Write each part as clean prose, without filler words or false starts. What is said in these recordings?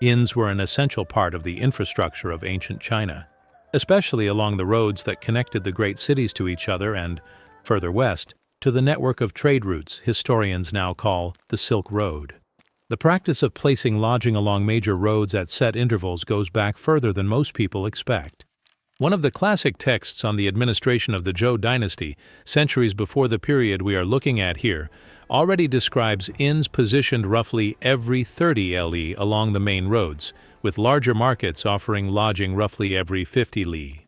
Inns were an essential part of the infrastructure of ancient China, especially along the roads that connected the great cities to each other and, further west, to the network of trade routes historians now call the Silk Road. The practice of placing lodging along major roads at set intervals goes back further than most people expect. One of the classic texts on the administration of the Zhou dynasty, centuries before the period we are looking at here, already describes inns positioned roughly every 30 li along the main roads, with larger markets offering lodging roughly every 50 li.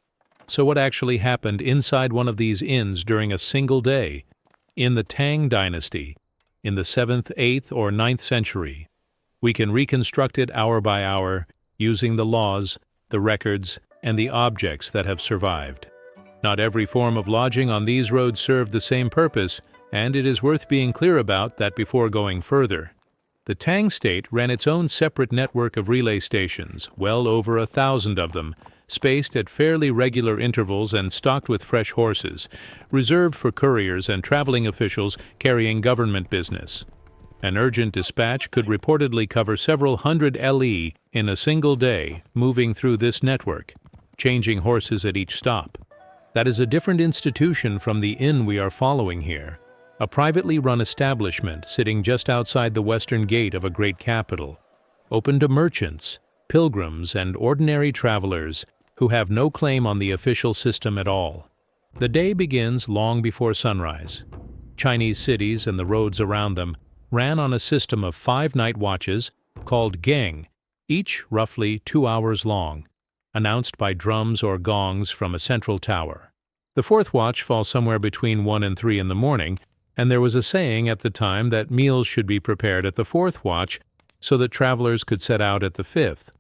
So what actually happened inside one of these inns during a single day? In the Tang dynasty, in the 7th, 8th, or 9th century. We can reconstruct it hour by hour, using the laws, the records, and the objects that have survived. Not every form of lodging on these roads served the same purpose, and it is worth being clear about that before going further. The Tang state ran its own separate network of relay stations, well over 1,000 of them, spaced at fairly regular intervals and stocked with fresh horses, reserved for couriers and traveling officials carrying government business. An urgent dispatch could reportedly cover several hundred li in a single day, moving through this network, changing horses at each stop. That is a different institution from the inn we are following here, a privately run establishment sitting just outside the western gate of a great capital, open to merchants, pilgrims, and ordinary travelers who have no claim on the official system at all. The day begins long before sunrise. Chinese cities and the roads around them ran on a system of 5 night watches called geng, each roughly 2 hours long, announced by drums or gongs from a central tower. The 4th watch falls somewhere between 1 and 3 in the morning, and there was a saying at the time that meals should be prepared at the 4th watch so that travelers could set out at the 5th.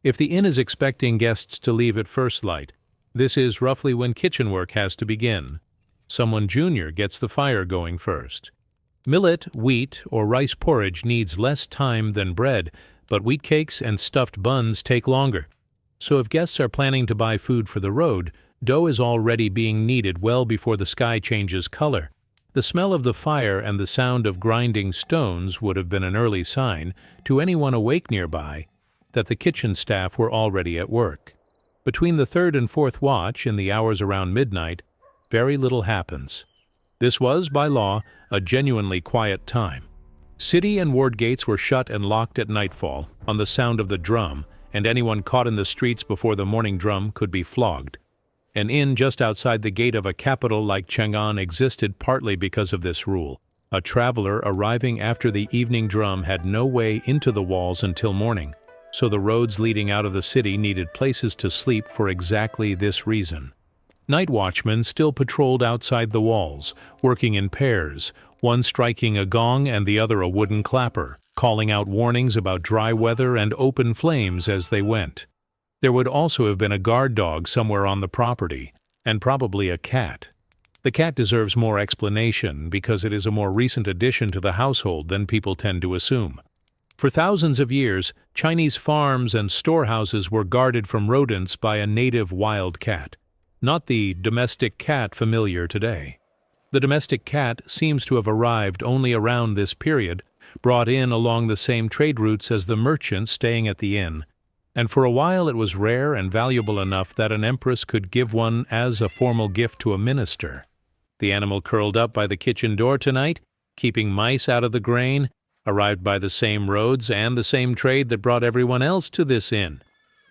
If the inn is expecting guests to leave at first light, this is roughly when kitchen work has to begin. Someone junior gets the fire going first. Millet, wheat, or rice porridge needs less time than bread, but wheat cakes and stuffed buns take longer. So if guests are planning to buy food for the road, dough is already being kneaded well before the sky changes color. The smell of the fire and the sound of grinding stones would have been an early sign, to anyone awake nearby, that the kitchen staff were already at work. Between the 3rd and 4th watch, in the hours around midnight, very little happens. This was, by law, a genuinely quiet time. City and ward gates were shut and locked at nightfall, on the sound of the drum, and anyone caught in the streets before the morning drum could be flogged. An inn just outside the gate of a capital like Chang'an existed partly because of this rule. A traveler arriving after the evening drum had no way into the walls until morning, so the roads leading out of the city needed places to sleep for exactly this reason. Night watchmen still patrolled outside the walls, working in pairs, one striking a gong and the other a wooden clapper, calling out warnings about dry weather and open flames as they went. There would also have been a guard dog somewhere on the property, and probably a cat. The cat deserves more explanation because it is a more recent addition to the household than people tend to assume. For thousands of years, Chinese farms and storehouses were guarded from rodents by a native wild cat, not the domestic cat familiar today. The domestic cat seems to have arrived only around this period, brought in along the same trade routes as the merchants staying at the inn, and for a while it was rare and valuable enough that an empress could give one as a formal gift to a minister. The animal curled up by the kitchen door tonight, keeping mice out of the grain, arrived by the same roads and the same trade that brought everyone else to this inn.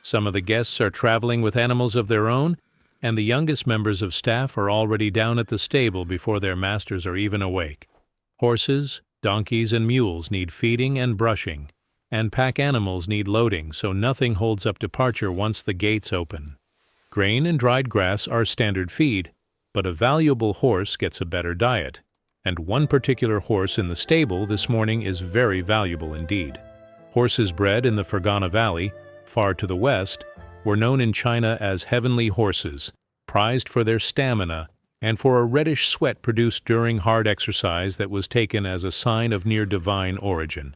Some of the guests are traveling with animals of their own, and the youngest members of staff are already down at the stable before their masters are even awake. Horses, donkeys, and mules need feeding and brushing, and pack animals need loading, so nothing holds up departure once the gates open. Grain and dried grass are standard feed, but a valuable horse gets a better diet, and one particular horse in the stable this morning is very valuable indeed. Horses bred in the Fergana Valley, far to the west, were known in China as heavenly horses, prized for their stamina and for a reddish sweat produced during hard exercise that was taken as a sign of near divine origin.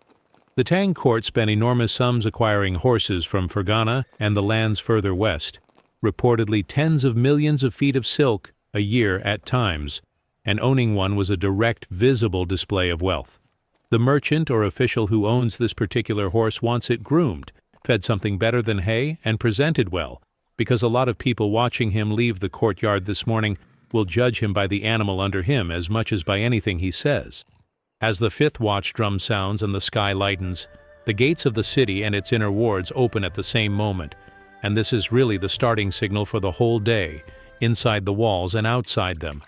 The Tang court spent enormous sums acquiring horses from Fergana and the lands further west, reportedly tens of millions of feet of silk a year at times, and owning one was a direct, visible display of wealth. The merchant or official who owns this particular horse wants it groomed, fed something better than hay, and presented well, because a lot of people watching him leave the courtyard this morning will judge him by the animal under him as much as by anything he says. As the fifth watch drum sounds and the sky lightens, the gates of the city and its inner wards open at the same moment, and this is really the starting signal for the whole day, inside the walls and outside them.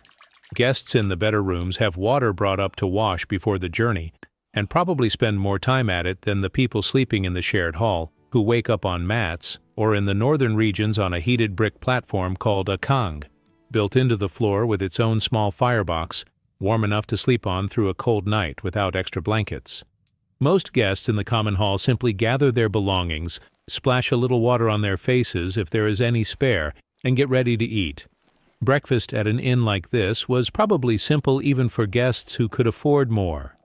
Guests in the better rooms have water brought up to wash before the journey, and probably spend more time at it than the people sleeping in the shared hall, who wake up on mats, or in the northern regions on a heated brick platform called a kang, built into the floor with its own small firebox, warm enough to sleep on through a cold night without extra blankets. Most guests in the common hall simply gather their belongings, splash a little water on their faces if there is any spare, and get ready to eat. Breakfast at an inn like this was probably simple even for guests who could afford more.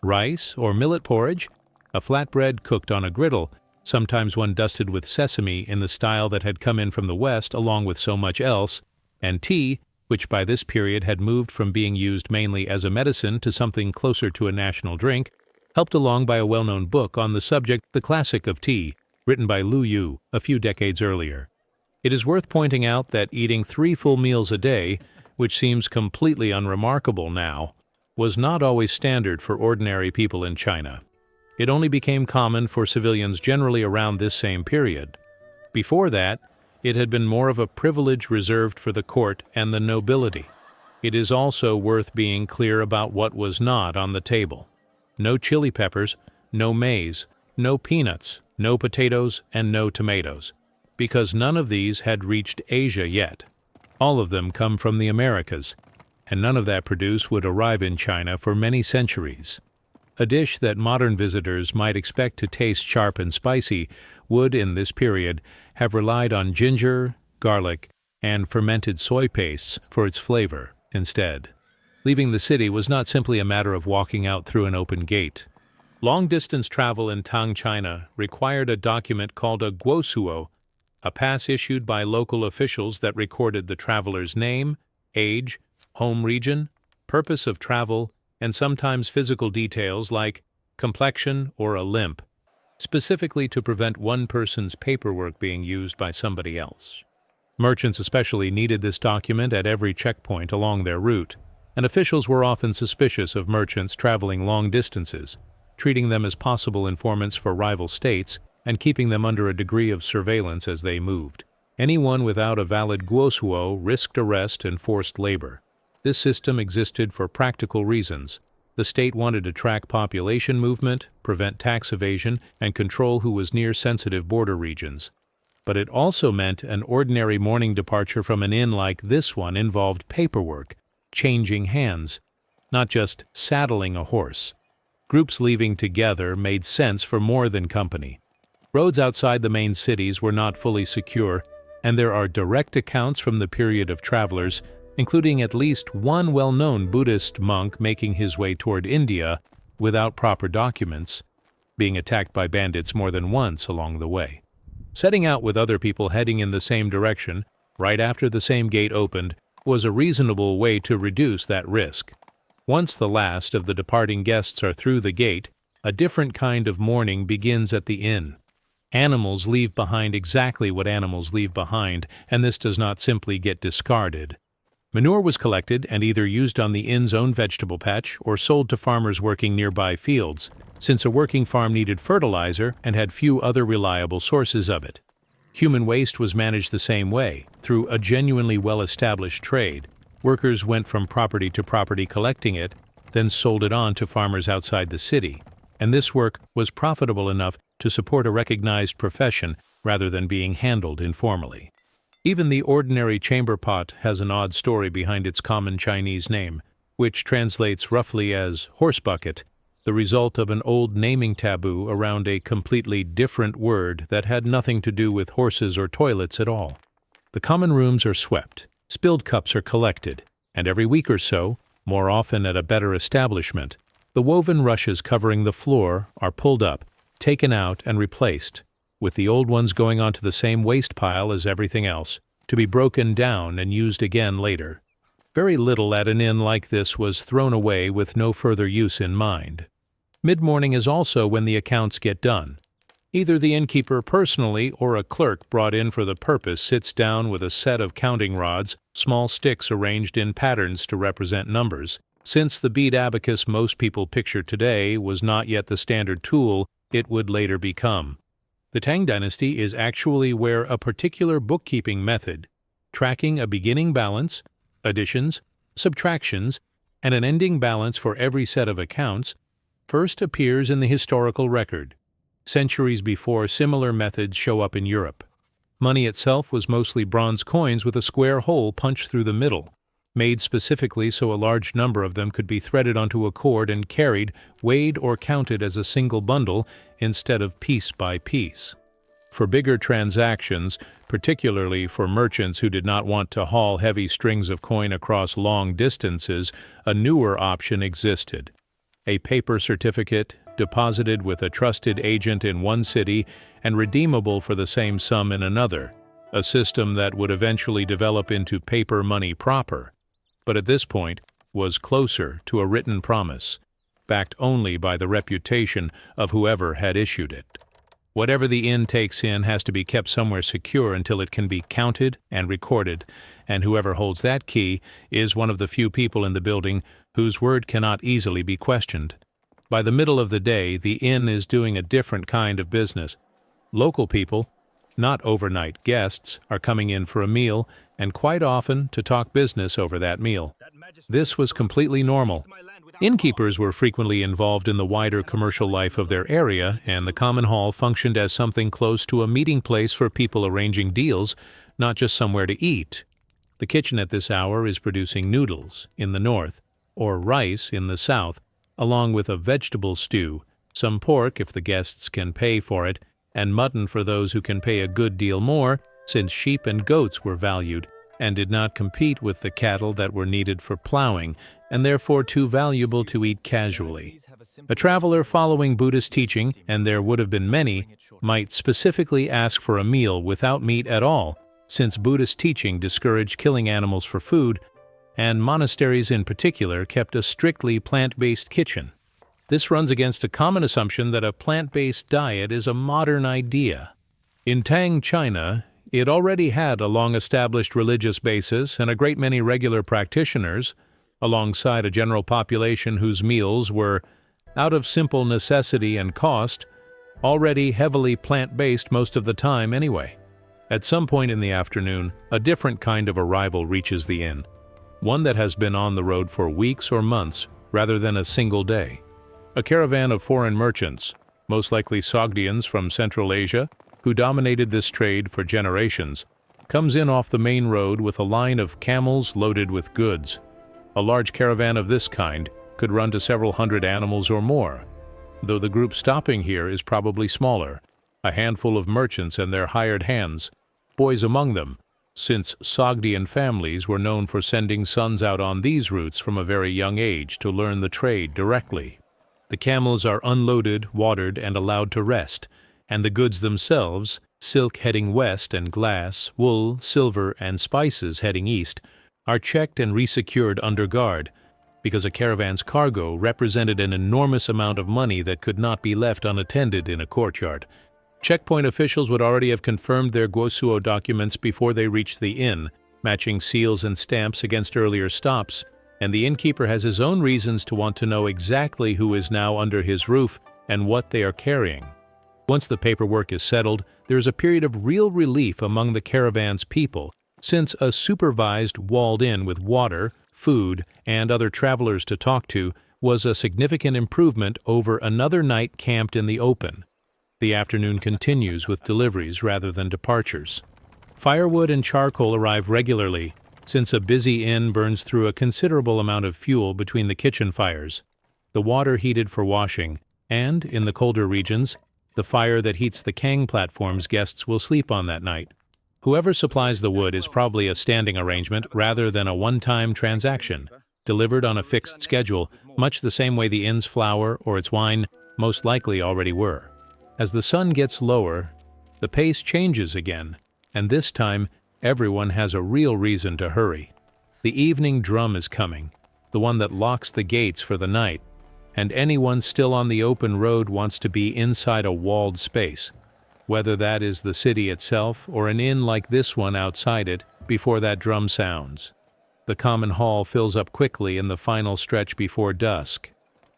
Rice or millet porridge, a flatbread cooked on a griddle, sometimes one dusted with sesame in the style that had come in from the West along with so much else, and tea, which by this period had moved from being used mainly as a medicine to something closer to a national drink, helped along by a well-known book on the subject, The Classic of Tea, written by Lu Yu a few decades earlier. It is worth pointing out that eating 3 full meals a day, which seems completely unremarkable now, was not always standard for ordinary people in China. It only became common for civilians generally around this same period. Before that, it had been more of a privilege reserved for the court and the nobility. It is also worth being clear about what was not on the table. No chili peppers, no maize, no peanuts, no potatoes, and no tomatoes, because none of these had reached Asia yet. All of them come from the Americas, and none of that produce would arrive in China for many centuries. A dish that modern visitors might expect to taste sharp and spicy would, in this period, have relied on ginger, garlic, and fermented soy pastes for its flavor instead. Leaving the city was not simply a matter of walking out through an open gate. Long-distance travel in Tang China required a document called a guosuo, a pass issued by local officials that recorded the traveler's name, age, home region, purpose of travel, and sometimes physical details like complexion or a limp, specifically to prevent one person's paperwork being used by somebody else. Merchants especially needed this document at every checkpoint along their route, and officials were often suspicious of merchants traveling long distances, treating them as possible informants for rival states and keeping them under a degree of surveillance as they moved. Anyone without a valid guosuo risked arrest and forced labor. This system existed for practical reasons. The state wanted to track population movement, prevent tax evasion, and control who was near sensitive border regions. But it also meant an ordinary morning departure from an inn like this one involved paperwork, changing hands, not just saddling a horse. Groups leaving together made sense for more than company. Roads outside the main cities were not fully secure, and there are direct accounts from the period of travelers, including at least one well-known Buddhist monk making his way toward India without proper documents, being attacked by bandits more than once along the way. Setting out with other people heading in the same direction, right after the same gate opened, was a reasonable way to reduce that risk. Once the last of the departing guests are through the gate, a different kind of mourning begins at the inn. Animals leave behind exactly what animals leave behind, and this does not simply get discarded. Manure was collected and either used on the inn's own vegetable patch or sold to farmers working nearby fields, since a working farm needed fertilizer and had few other reliable sources of it. Human waste was managed the same way, through a genuinely well-established trade. Workers went from property to property collecting it, then sold it on to farmers outside the city, and this work was profitable enough to support a recognized profession rather than being handled informally. Even the ordinary chamber pot has an odd story behind its common Chinese name, which translates roughly as horse bucket, the result of an old naming taboo around a completely different word that had nothing to do with horses or toilets at all. The common rooms are swept, spilled cups are collected, and every week or so, more often at a better establishment, the woven rushes covering the floor are pulled up, taken out, and replaced, with the old ones going onto the same waste pile as everything else, to be broken down and used again later. Very little at an inn like this was thrown away with no further use in mind. Mid-morning is also when the accounts get done. Either the innkeeper personally or a clerk brought in for the purpose sits down with a set of counting rods, small sticks arranged in patterns to represent numbers. Since the bead abacus most people picture today was not yet the standard tool it would later become. The Tang dynasty is actually where a particular bookkeeping method, tracking a beginning balance, additions, subtractions, and an ending balance for every set of accounts, first appears in the historical record. Centuries before, similar methods show up in Europe. Money itself was mostly bronze coins with a square hole punched through the middle, made specifically so a large number of them could be threaded onto a cord and carried, weighed, or counted as a single bundle instead of piece by piece. For bigger transactions, particularly for merchants who did not want to haul heavy strings of coin across long distances, a newer option existed. A paper certificate, deposited with a trusted agent in one city and redeemable for the same sum in another, a system that would eventually develop into paper money proper, but at this point was closer to a written promise, backed only by the reputation of whoever had issued it. Whatever the inn takes in has to be kept somewhere secure until it can be counted and recorded, and whoever holds that key is one of the few people in the building whose word cannot easily be questioned. By the middle of the day, the inn is doing a different kind of business. Local people, not overnight guests, are coming in for a meal, and quite often to talk business over that meal. This was completely normal. Innkeepers were frequently involved in the wider commercial life of their area, and the common hall functioned as something close to a meeting place for people arranging deals, not just somewhere to eat. The kitchen at this hour is producing noodles in the north, or rice in the south, along with a vegetable stew, some pork if the guests can pay for it, and mutton for those who can pay a good deal more, since sheep and goats were valued and did not compete with the cattle that were needed for plowing, and therefore too valuable to eat casually. A traveler following Buddhist teaching, and there would have been many, might specifically ask for a meal without meat at all, since Buddhist teaching discouraged killing animals for food, and monasteries in particular kept a strictly plant-based kitchen. This runs against a common assumption that a plant-based diet is a modern idea. In Tang China, it already had a long-established religious basis and a great many regular practitioners, alongside a general population whose meals were, out of simple necessity and cost, already heavily plant-based most of the time anyway. At some point in the afternoon, a different kind of arrival reaches the inn, one that has been on the road for weeks or months rather than a single day. A caravan of foreign merchants, most likely Sogdians from Central Asia, who dominated this trade for generations, comes in off the main road with a line of camels loaded with goods. A large caravan of this kind could run to several hundred animals or more, though the group stopping here is probably smaller, a handful of merchants and their hired hands, boys among them, since Sogdian families were known for sending sons out on these routes from a very young age to learn the trade directly. The camels are unloaded, watered, and allowed to rest, and the goods themselves, silk heading west and glass, wool, silver, and spices heading east, are checked and resecured under guard, because a caravan's cargo represented an enormous amount of money that could not be left unattended in a courtyard. Checkpoint officials would already have confirmed their guosuo documents before they reached the inn, matching seals and stamps against earlier stops, and the innkeeper has his own reasons to want to know exactly who is now under his roof and what they are carrying. Once the paperwork is settled, there is a period of real relief among the caravan's people, since a supervised walled inn with water, food, and other travelers to talk to was a significant improvement over another night camped in the open. The afternoon continues with deliveries rather than departures. Firewood and charcoal arrive regularly, since a busy inn burns through a considerable amount of fuel between the kitchen fires, the water heated for washing, and, in the colder regions, the fire that heats the kang platforms guests will sleep on that night. Whoever supplies the wood is probably a standing arrangement rather than a one-time transaction, delivered on a fixed schedule, much the same way the inn's flour or its wine most likely already were. As the sun gets lower, the pace changes again, and this time everyone has a real reason to hurry. The evening drum is coming, the one that locks the gates for the night, and anyone still on the open road wants to be inside a walled space. whether that is the city itself or an inn like this one outside it before that drum sounds. The common hall fills up quickly in the final stretch before dusk.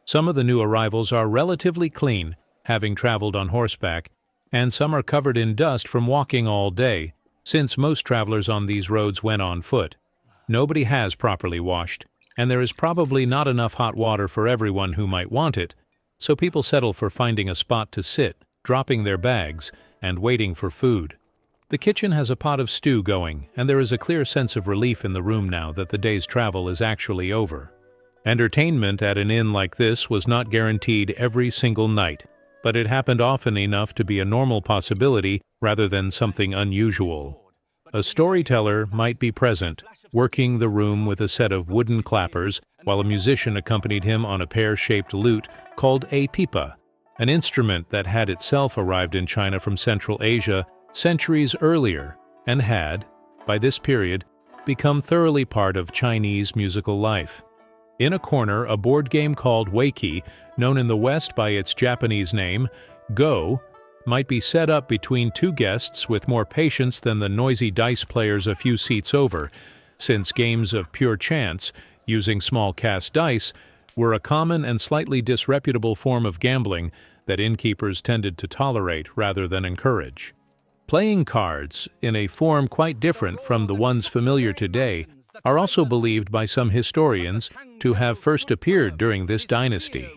Some of the new arrivals are relatively clean, having traveled on horseback, and some are covered in dust from walking all day, since most travelers on these roads went on foot. Nobody has properly washed, and there is probably not enough hot water for everyone who might want it, so people settle for finding a spot to sit, dropping their bags, and waiting for food. The kitchen has a pot of stew going, and there is a clear sense of relief in the room now that the day's travel is actually over. Entertainment at an inn like this was not guaranteed every single night, but it happened often enough to be a normal possibility rather than something unusual. A storyteller might be present, working the room with a set of wooden clappers, while a musician accompanied him on a pear-shaped lute called a pipa, an instrument that had itself arrived in China from Central Asia centuries earlier and had, by this period, become thoroughly part of Chinese musical life. In a corner, a board game called Weiqi, known in the West by its Japanese name, Go, might be set up between two guests with more patience than the noisy dice players a few seats over, since games of pure chance, using small cast dice, were a common and slightly disreputable form of gambling that innkeepers tended to tolerate rather than encourage. Playing cards, in a form quite different from the ones familiar today, are also believed by some historians to have first appeared during this dynasty.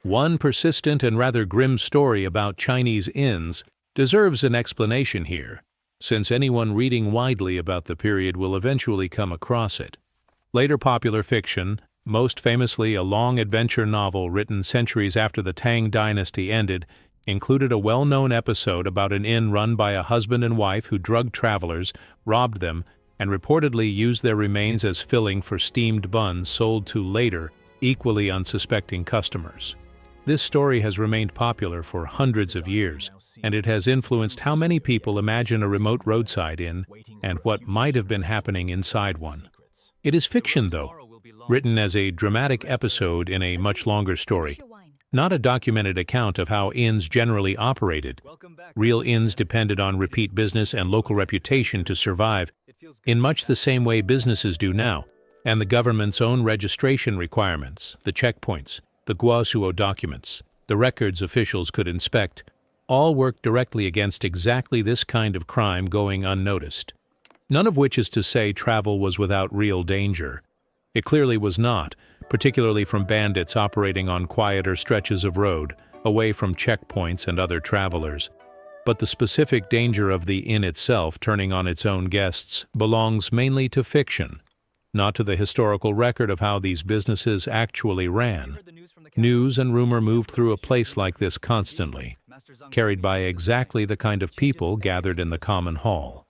One persistent and rather grim story about Chinese inns deserves an explanation here, since anyone reading widely about the period will eventually come across it. Later popular fiction, most famously a long adventure novel written centuries after the Tang dynasty ended, included a well-known episode about an inn run by a husband and wife who drugged travelers, robbed them, and reportedly used their remains as filling for steamed buns sold to later, equally unsuspecting customers. This story has remained popular for hundreds of years, and it has influenced how many people imagine a remote roadside inn and what might have been happening inside one. It is fiction, though, written as a dramatic episode in a much longer story, not a documented account of how inns generally operated. Real inns depended on repeat business and local reputation to survive, in much the same way businesses do now, and the government's own registration requirements, the checkpoints, the guosuo documents, the records officials could inspect, all worked directly against exactly this kind of crime going unnoticed. None of which is to say travel was without real danger. It clearly was not, particularly from bandits operating on quieter stretches of road, away from checkpoints and other travelers. But the specific danger of the inn itself turning on its own guests belongs mainly to fiction, not to the historical record of how these businesses actually ran. News and rumor moved through a place like this constantly, carried by exactly the kind of people gathered in the common hall.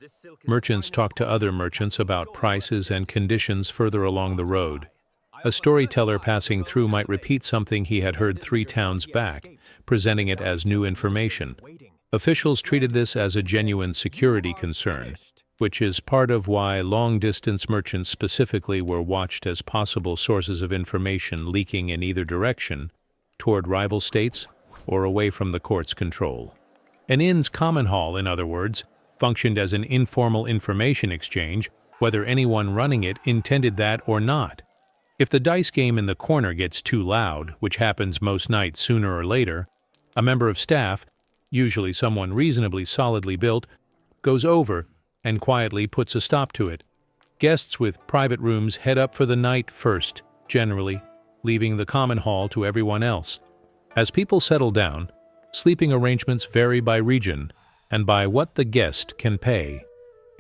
Merchants talked to other merchants about prices and conditions further along the road. A storyteller passing through might repeat something he had heard 3 towns back, presenting it as new information. Officials treated this as a genuine security concern, which is part of why long-distance merchants specifically were watched as possible sources of information leaking in either direction, toward rival states or away from the court's control. An inn's common hall, in other words, functioned as an informal information exchange, whether anyone running it intended that or not. If the dice game in the corner gets too loud, which happens most nights sooner or later, a member of staff, usually someone reasonably solidly built, goes over and quietly puts a stop to it. Guests with private rooms head up for the night first, generally, leaving the common hall to everyone else. As people settle down, sleeping arrangements vary by region and by what the guest can pay.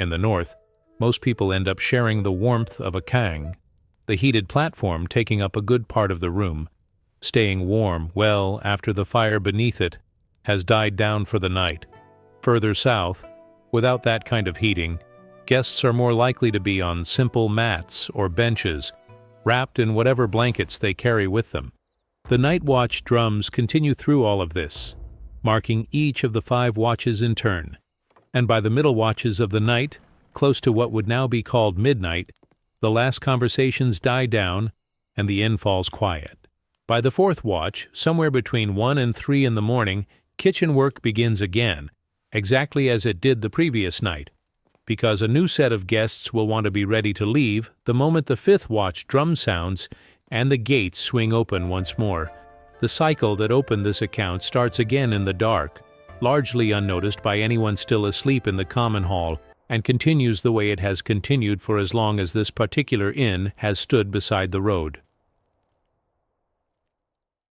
In the north, most people end up sharing the warmth of a kang, the heated platform taking up a good part of the room, staying warm well after the fire beneath it has died down for the night. Further south, without that kind of heating, guests are more likely to be on simple mats or benches, wrapped in whatever blankets they carry with them. The night watch drums continue through all of this, marking each of the 5 watches in turn, and by the middle watches of the night, close to what would now be called midnight, the last conversations die down and the inn falls quiet. By the 4th watch, somewhere between 1 and 3 in the morning, kitchen work begins again, exactly as it did the previous night, because a new set of guests will want to be ready to leave the moment the fifth watch drum sounds and the gates swing open once more. The cycle that opened this account starts again in the dark, largely unnoticed by anyone still asleep in the common hall, and continues the way it has continued for as long as this particular inn has stood beside the road.